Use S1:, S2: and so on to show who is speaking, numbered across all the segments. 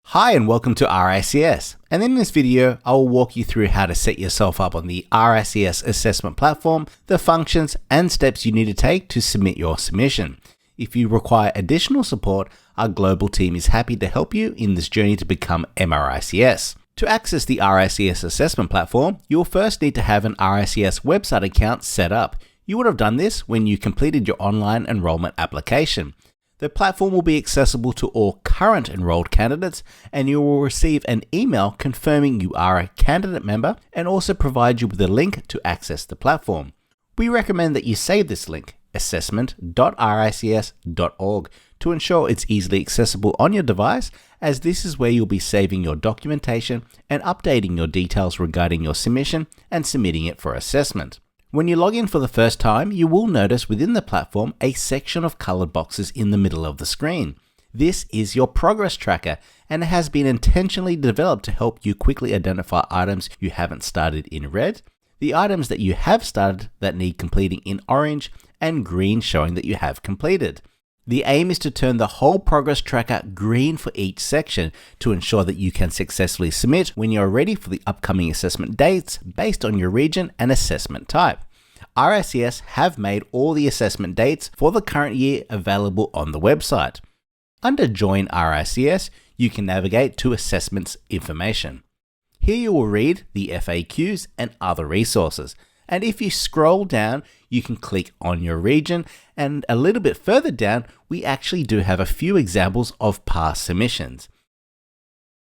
S1: Hi and welcome to RICS, and in this video I will walk you through how to set yourself up on the RICS assessment platform, the functions and steps you need to take to submit your submission. If you require additional support, our global team is happy to help you in this journey to become MRICS. To access the RICS assessment platform, you will first need to have an RICS website account set up. You would have done this when you completed your online enrollment application. The platform will be accessible to all current enrolled candidates, and you will receive an email confirming you are a candidate member and also provide you with a link to access the platform. We recommend that you save this link, assessment.rics.org, to ensure it's easily accessible on your device, as this is where you'll be saving your documentation and updating your details regarding your submission and submitting it for assessment. When you log in for the first time, you will notice within the platform a section of colored boxes in the middle of the screen. This is your progress tracker, and it has been intentionally developed to help you quickly identify items you haven't started in red, the items that you have started that need completing in orange, and green showing that you have completed. The aim is to turn the whole progress tracker green for each section to ensure that you can successfully submit when you're ready for the upcoming assessment dates based on your region and assessment type. RICS have made all the assessment dates for the current year available on the website. Under Join RICS, you can navigate to Assessments Information. Here you will read the FAQs and other resources. And if you scroll down, you can click on your region, and a little bit further down, we actually do have a few examples of past submissions.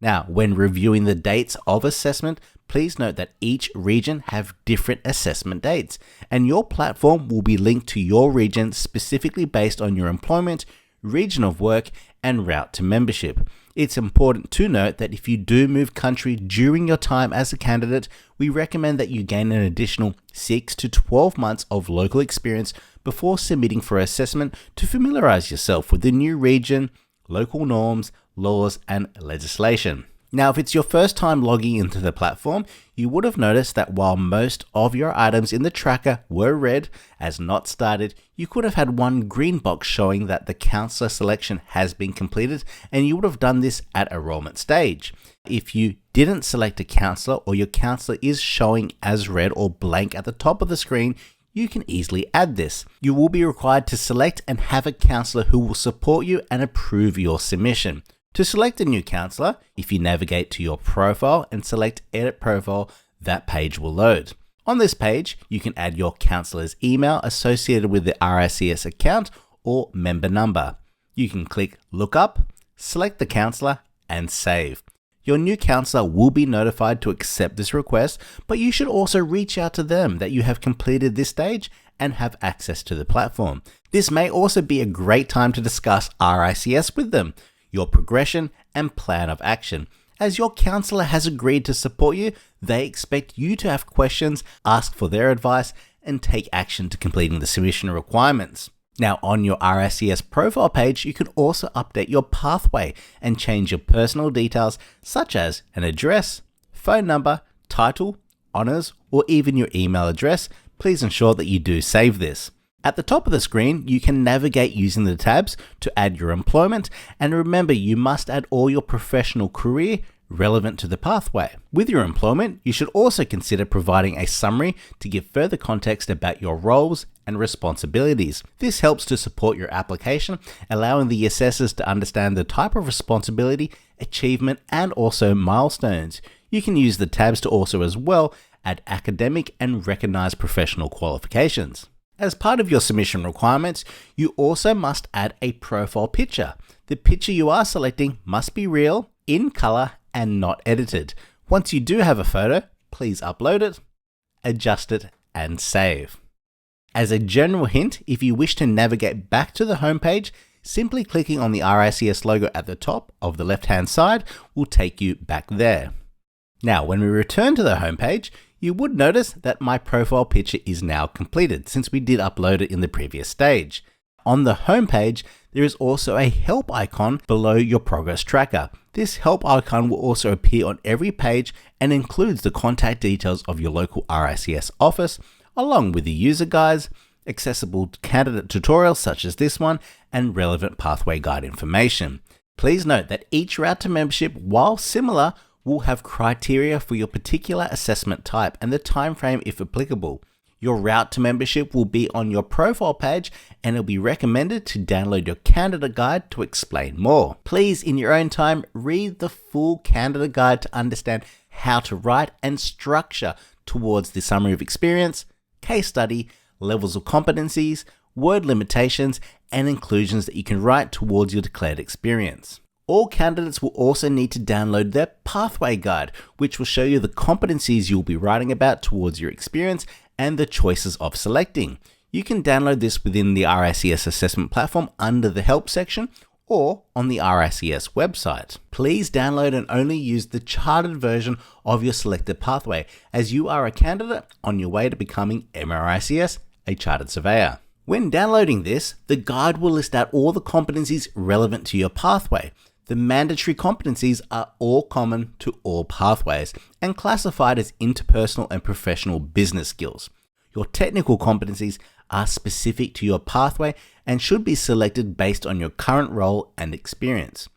S1: Now, when reviewing the dates of assessment, please note that each region have different assessment dates, and your platform will be linked to your region specifically based on your employment, region of work, and route to membership. It's important to note that if you do move country during your time as a candidate, we recommend that you gain an additional 6 to 12 months of local experience before submitting for assessment to familiarize yourself with the new region, local norms, laws, and legislation. Now, if it's your first time logging into the platform, you would have noticed that while most of your items in the tracker were red as not started, you could have had one green box showing that the counselor selection has been completed, and you would have done this at enrollment stage. If you didn't select a counselor, or your counselor is showing as red or blank at the top of the screen, you can easily add this. You will be required to select and have a counselor who will support you and approve your submission. To select a new counselor, if you navigate to your profile and select Edit Profile, that page will load. On this page, you can add your counselor's email associated with the RICS account or member number. You can click Look Up, select the counselor, and save. Your new counselor will be notified to accept this request, but you should also reach out to them that you have completed this stage and have access to the platform. This may also be a great time to discuss RICS with them, your progression and plan of action. As your counselor has agreed to support you, they expect you to have questions, ask for their advice, and take action to completing the submission requirements. Now, on your RICS profile page, you can also update your pathway and change your personal details such as an address, phone number, title, honors, or even your email address. Please ensure that you do save this. At the top of the screen, you can navigate using the tabs to add your employment, and remember, you must add all your professional career relevant to the pathway. With your employment, you should also consider providing a summary to give further context about your roles and responsibilities. This helps to support your application, allowing the assessors to understand the type of responsibility, achievement, and also milestones. You can use the tabs to also as well add academic and recognized professional qualifications. As part of your submission requirements, you also must add a profile picture. The picture you are selecting must be real, in color, and not edited. Once you do have a photo, please upload it, adjust it, and save. As a general hint, if you wish to navigate back to the homepage, simply clicking on the RICS logo at the top of the left-hand side will take you back there. Now, when we return to the homepage, you would notice that my profile picture is now completed since we did upload it in the previous stage. On the homepage, there is also a help icon below your progress tracker. This help icon will also appear on every page and includes the contact details of your local RICS office, along with the user guides, accessible candidate tutorials such as this one, and relevant pathway guide information. Please note that each route to membership, while similar, will have criteria for your particular assessment type and the time frame if applicable. Your route to membership will be on your profile page, and it'll be recommended to download your candidate guide to explain more. Please, in your own time, read the full candidate guide to understand how to write and structure towards the summary of experience, case study, levels of competencies, word limitations, and inclusions that you can write towards your declared experience. All candidates will also need to download their pathway guide, which will show you the competencies you'll be writing about towards your experience and the choices of selecting. You can download this within the RICS assessment platform under the help section or on the RICS website. Please download and only use the chartered version of your selected pathway, as you are a candidate on your way to becoming MRICS, a chartered surveyor. When downloading this, the guide will list out all the competencies relevant to your pathway. The mandatory competencies are all common to all pathways and classified as interpersonal and professional business skills. Your technical competencies are specific to your pathway and should be selected based on your current role and experience.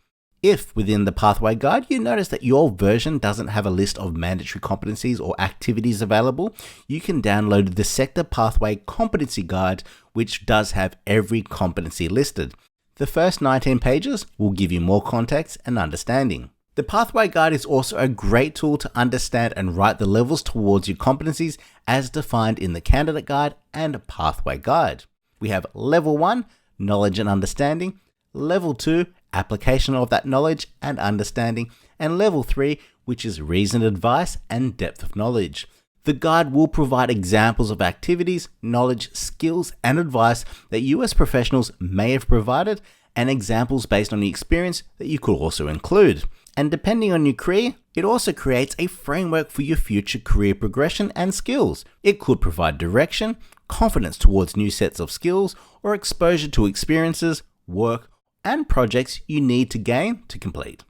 S1: If within the pathway guide you notice that your version doesn't have a list of mandatory competencies or activities available, you can download the sector pathway competency guide, which does have every competency listed. The first 19 pages will give you more context and understanding. The pathway guide is also a great tool to understand and write the levels towards your competencies as defined in the candidate guide and pathway guide. We have level 1, knowledge and understanding, level 2, application of that knowledge and understanding, and level 3, which is reasoned advice and depth of knowledge. The guide will provide examples of activities, knowledge, skills, and advice that you as professionals may have provided, and examples based on the experience that you could also include. And depending on your career, it also creates a framework for your future career progression and skills. It could provide direction, confidence towards new sets of skills, or exposure to experiences, work, and projects you need to gain to complete.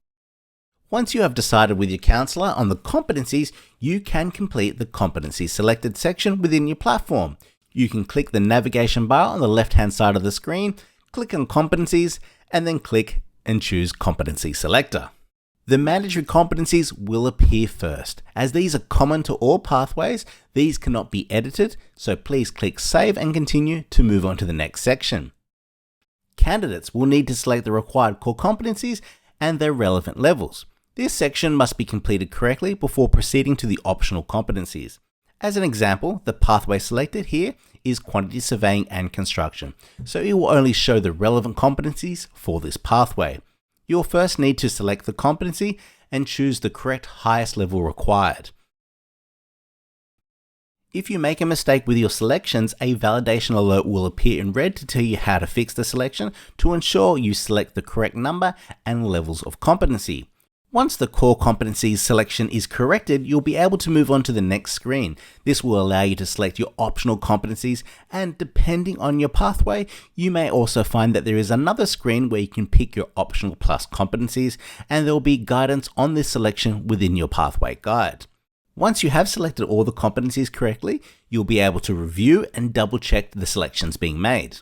S1: Once you have decided with your counsellor on the competencies, you can complete the competency selected section within your platform. You can click the navigation bar on the left-hand side of the screen, click on competencies, and then click and choose competency selector. The mandatory competencies will appear first. As these are common to all pathways, these cannot be edited, so please click save and continue to move on to the next section. Candidates will need to select the required core competencies and their relevant levels. This section must be completed correctly before proceeding to the optional competencies. As an example, the pathway selected here is quantity surveying and construction, so it will only show the relevant competencies for this pathway. You'll first need to select the competency and choose the correct highest level required. If you make a mistake with your selections, a validation alert will appear in red to tell you how to fix the selection to ensure you select the correct number and levels of competency. Once the core competencies selection is corrected, you'll be able to move on to the next screen. This will allow you to select your optional competencies, and depending on your pathway, you may also find that there is another screen where you can pick your optional plus competencies, and there will be guidance on this selection within your pathway guide. Once you have selected all the competencies correctly, you'll be able to review and double check the selections being made.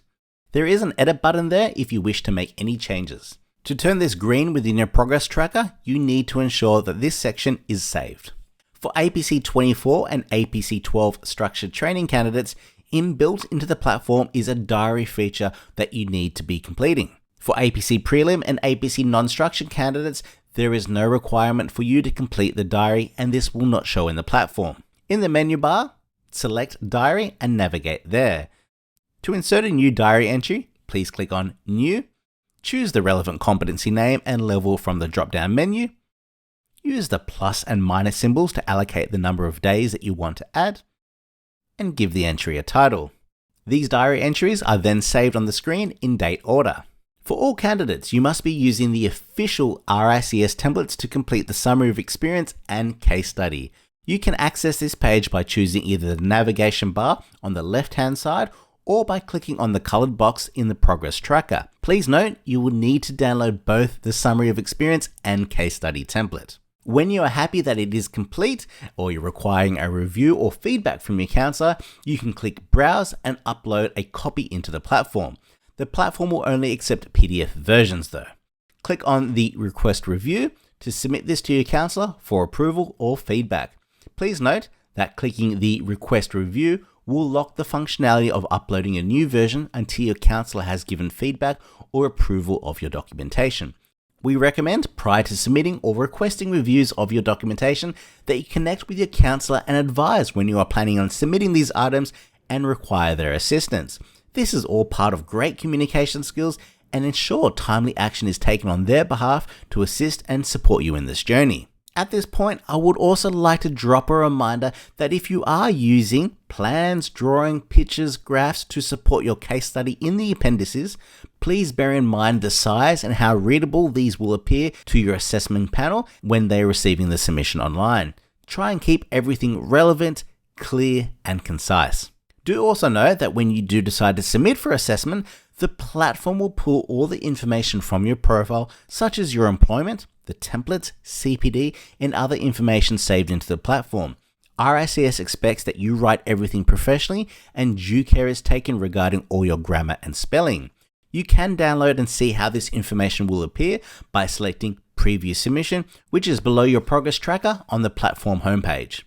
S1: There is an edit button there if you wish to make any changes. To turn this green within your progress tracker, you need to ensure that this section is saved. For APC 24 and APC 12 structured training candidates, inbuilt into the platform is a diary feature that you need to be completing. For APC prelim and APC non-structured candidates, there is no requirement for you to complete the diary, and this will not show in the platform. In the menu bar, select diary and navigate there. To insert a new diary entry, please click on New. Choose the relevant competency name and level from the drop-down menu. Use the plus and minus symbols to allocate the number of days that you want to add, and give the entry a title. These diary entries are then saved on the screen in date order. For all candidates, you must be using the official RICS templates to complete the summary of experience and case study. You can access this page by choosing either the navigation bar on the left-hand side or by clicking on the colored box in the progress tracker. Please note, you will need to download both the summary of experience and case study template. When you are happy that it is complete, or you're requiring a review or feedback from your counselor, you can click Browse and upload a copy into the platform. The platform will only accept PDF versions though. click on the Request Review to submit this to your counsellor for approval or feedback. Please note that clicking the Request Review will lock the functionality of uploading a new version until your counsellor has given feedback or approval of your documentation. We recommend, prior to submitting or requesting reviews of your documentation, that you connect with your counsellor and advise when you are planning on submitting these items and require their assistance. This is all part of great communication skills and ensure timely action is taken on their behalf to assist and support you in this journey. At this point, I would also like to drop a reminder that if you are using plans, drawing, pictures, graphs to support your case study in the appendices, please bear in mind the size and how readable these will appear to your assessment panel when they are receiving the submission online. Try and keep everything relevant, clear, and concise. Do also know that when you do decide to submit for assessment, the platform will pull all the information from your profile, such as your employment, the templates, CPD, and other information saved into the platform. RICS expects that you write everything professionally and due care is taken regarding all your grammar and spelling. You can download and see how this information will appear by selecting Preview Submission, which is below your progress tracker on the platform homepage.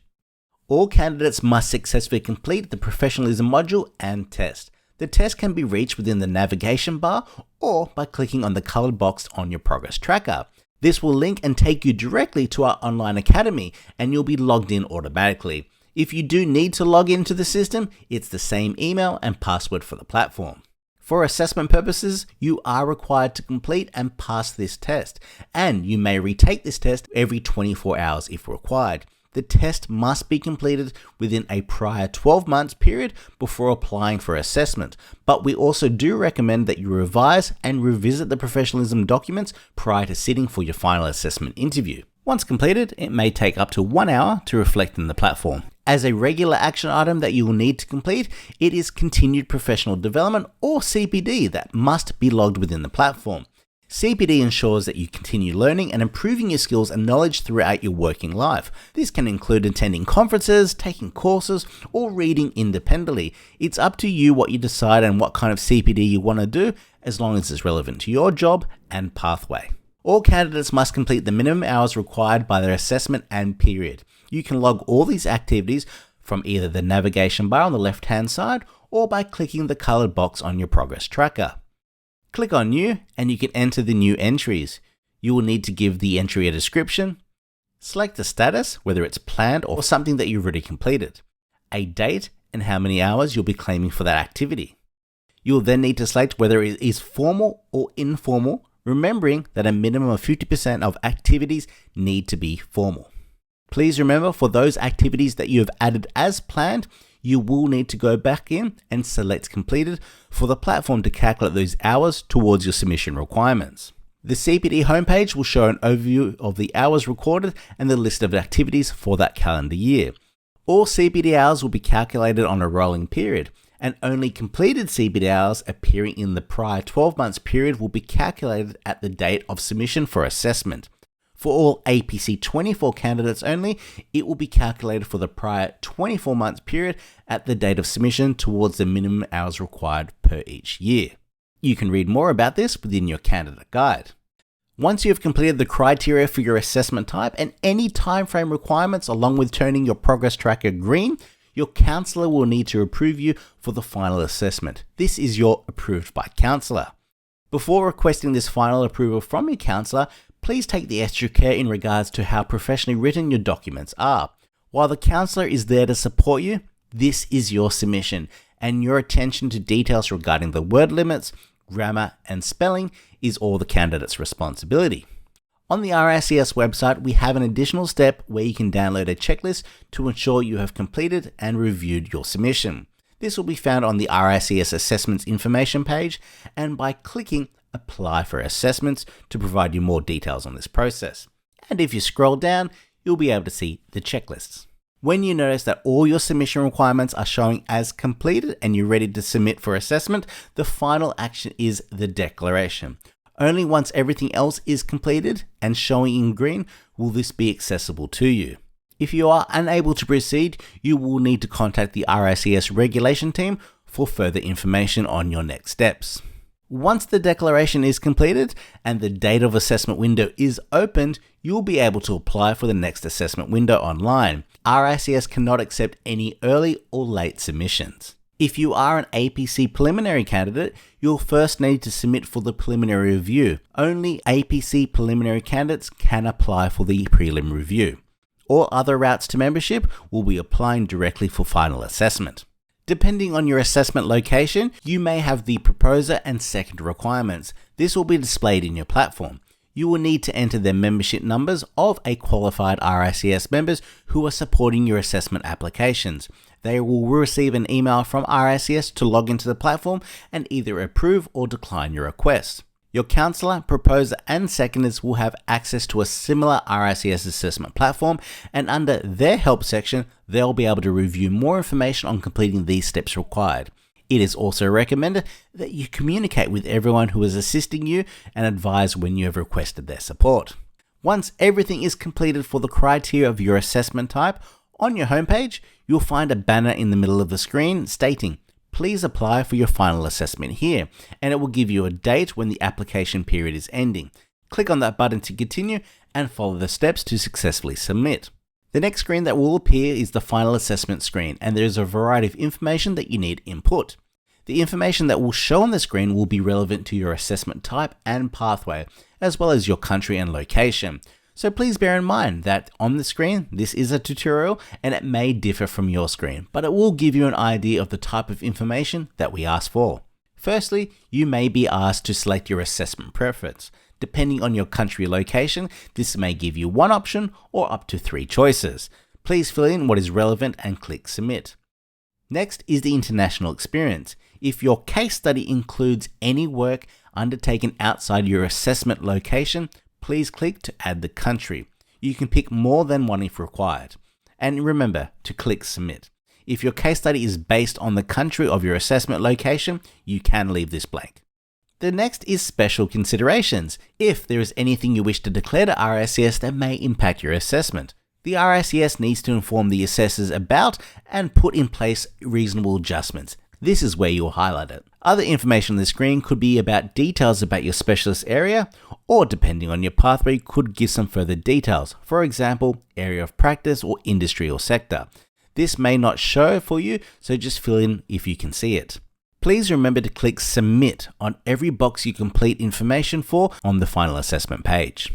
S1: All candidates must successfully complete the Professionalism module and test. The test can be reached within the navigation bar or by clicking on the colored box on your progress tracker. This will link and take you directly to our online academy and you'll be logged in automatically. If you do need to log into the system, it's the same email and password for the platform. For assessment purposes, you are required to complete and pass this test, and you may retake this test every 24 hours if required. The test must be completed within a prior 12 months period before applying for assessment, but we also do recommend that you revise and revisit the professionalism documents prior to sitting for your final assessment interview. Once completed, it may take up to 1 hour to reflect in the platform. As a regular action item that you will need to complete, it is continued professional development or CPD that must be logged within the platform. CPD ensures that you continue learning and improving your skills and knowledge throughout your working life. This can include attending conferences, taking courses, or reading independently. It's up to you what you decide and what kind of CPD you want to do, as long as it's relevant to your job and pathway. All candidates must complete the minimum hours required by their assessment and period. You can log all these activities from either the navigation bar on the left-hand side or by clicking the colored box on your progress tracker. Click on New and you can enter the new entries. You will need to give the entry a description, select the status, whether it's planned or something that you've already completed, a date and how many hours you'll be claiming for that activity. You will then need to select whether it is formal or informal, remembering that a minimum of 50% of activities need to be formal. Please remember, for those activities that you have added as planned, you will need to go back in and select completed for the platform to calculate those hours towards your submission requirements. The CPD homepage will show an overview of the hours recorded and the list of activities for that calendar year. All CPD hours will be calculated on a rolling period, and only completed CPD hours appearing in the prior 12 months period will be calculated at the date of submission for assessment. For all APC 24 candidates only, it will be calculated for the prior 24 months period at the date of submission towards the minimum hours required per each year. You can read more about this within your candidate guide. Once you have completed the criteria for your assessment type and any timeframe requirements along with turning your progress tracker green, your counsellor will need to approve you for the final assessment. This is your approved by counsellor. Before requesting this final approval from your counsellor, please take the extra care in regards to how professionally written your documents are. While the counsellor is there to support you, this is your submission, and your attention to details regarding the word limits, grammar, and spelling is all the candidate's responsibility. On the RICS website, we have an additional step where you can download a checklist to ensure you have completed and reviewed your submission. This will be found on the RICS Assessments information page and by clicking Apply for Assessments to provide you more details on this process. And if you scroll down, you'll be able to see the checklists. When you notice that all your submission requirements are showing as completed and you're ready to submit for assessment, the final action is the declaration. Only once everything else is completed and showing in green will this be accessible to you. If you are unable to proceed, you will need to contact the RICS regulation team for further information on your next steps. Once the declaration is completed and the date of assessment window is opened, you'll be able to apply for the next assessment window online. RICS cannot accept any early or late submissions. If you are an APC preliminary candidate, you'll first need to submit for the preliminary review. Only APC preliminary candidates can apply for the prelim review. All other routes to membership will be applying directly for final assessment. Depending on your assessment location, you may have the proposer and second requirements. This will be displayed in your platform. You will need to enter the membership numbers of a qualified RICS members who are supporting your assessment applications. They will receive an email from RICS to log into the platform and either approve or decline your request. Your counsellor, proposer, and seconders will have access to a similar RICS assessment platform, and under their help section, they'll be able to review more information on completing these steps required. It is also recommended that you communicate with everyone who is assisting you and advise when you have requested their support. Once everything is completed for the criteria of your assessment type, on your homepage, you'll find a banner in the middle of the screen stating, "Please apply for your final assessment here," and it will give you a date when the application period is ending. Click on that button to continue and follow the steps to successfully submit. The next screen that will appear is the final assessment screen, and there is a variety of information that you need input. The information that will show on the screen will be relevant to your assessment type and pathway, as well as your country and location. So please bear in mind that on the screen, this is a tutorial and it may differ from your screen, but it will give you an idea of the type of information that we ask for. Firstly, you may be asked to select your assessment preference. Depending on your country location, this may give you one option or up to 3 choices. Please fill in what is relevant and click submit. Next is the international experience. If your case study includes any work undertaken outside your assessment location, please click to add the country. You can pick more than one if required. And remember to click submit. If your case study is based on the country of your assessment location, you can leave this blank. The next is special considerations. If there is anything you wish to declare to RICS that may impact your assessment, the RICS needs to inform the assessors about and put in place reasonable adjustments. This is where you'll highlight it. Other information on the screen could be about details about your specialist area, or depending on your pathway, could give some further details. For example, area of practice or industry or sector. This may not show for you, so just fill in if you can see it. Please remember to click submit on every box you complete information for on the final assessment page.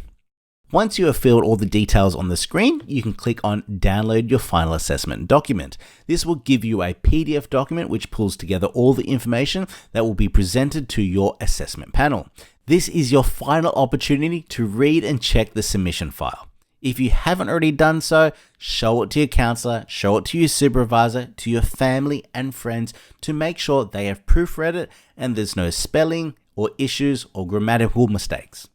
S1: Once you have filled all the details on the screen, you can click on download your final assessment document. This will give you a PDF document which pulls together all the information that will be presented to your assessment panel. This is your final opportunity to read and check the submission file. If you haven't already done so, show it to your counselor, show it to your supervisor, to your family and friends to make sure they have proofread it and there's no spelling or issues or grammatical mistakes.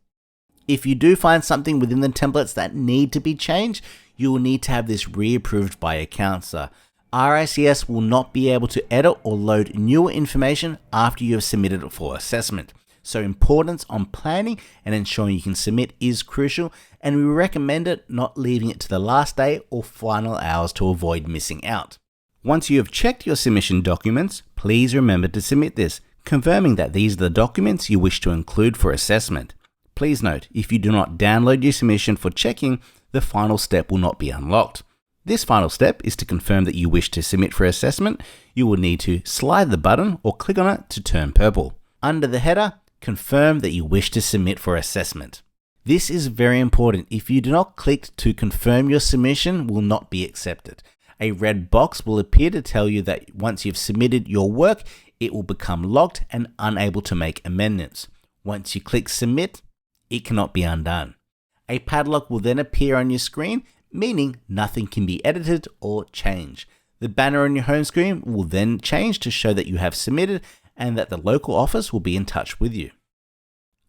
S1: If you do find something within the templates that need to be changed, you will need to have this reapproved by a counselor. RICS will not be able to edit or load newer information after you have submitted it for assessment. So importance on planning and ensuring you can submit is crucial, and we recommend it not leaving it to the last day or final hours to avoid missing out. Once you have checked your submission documents, please remember to submit this, confirming that these are the documents you wish to include for assessment. Please note, if you do not download your submission for checking, the final step will not be unlocked. This final step is to confirm that you wish to submit for assessment. You will need to slide the button or click on it to turn purple. Under the header, confirm that you wish to submit for assessment. This is very important. If you do not click to confirm, your submission will not be accepted. A red box will appear to tell you that once you've submitted your work, it will become locked and unable to make amendments. Once you click submit, it cannot be undone. A padlock will then appear on your screen, meaning nothing can be edited or changed. The banner on your home screen will then change to show that you have submitted and that the local office will be in touch with you.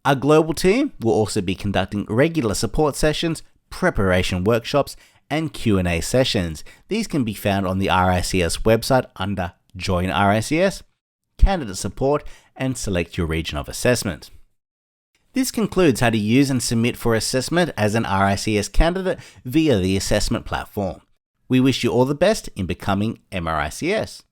S1: Our global team will also be conducting regular support sessions, preparation workshops, and Q&A sessions. These can be found on the RICS website under Join RICS, Candidate Support, and select your region of assessment. This concludes how to use and submit for assessment as an RICS candidate via the assessment platform. We wish you all the best in becoming MRICS.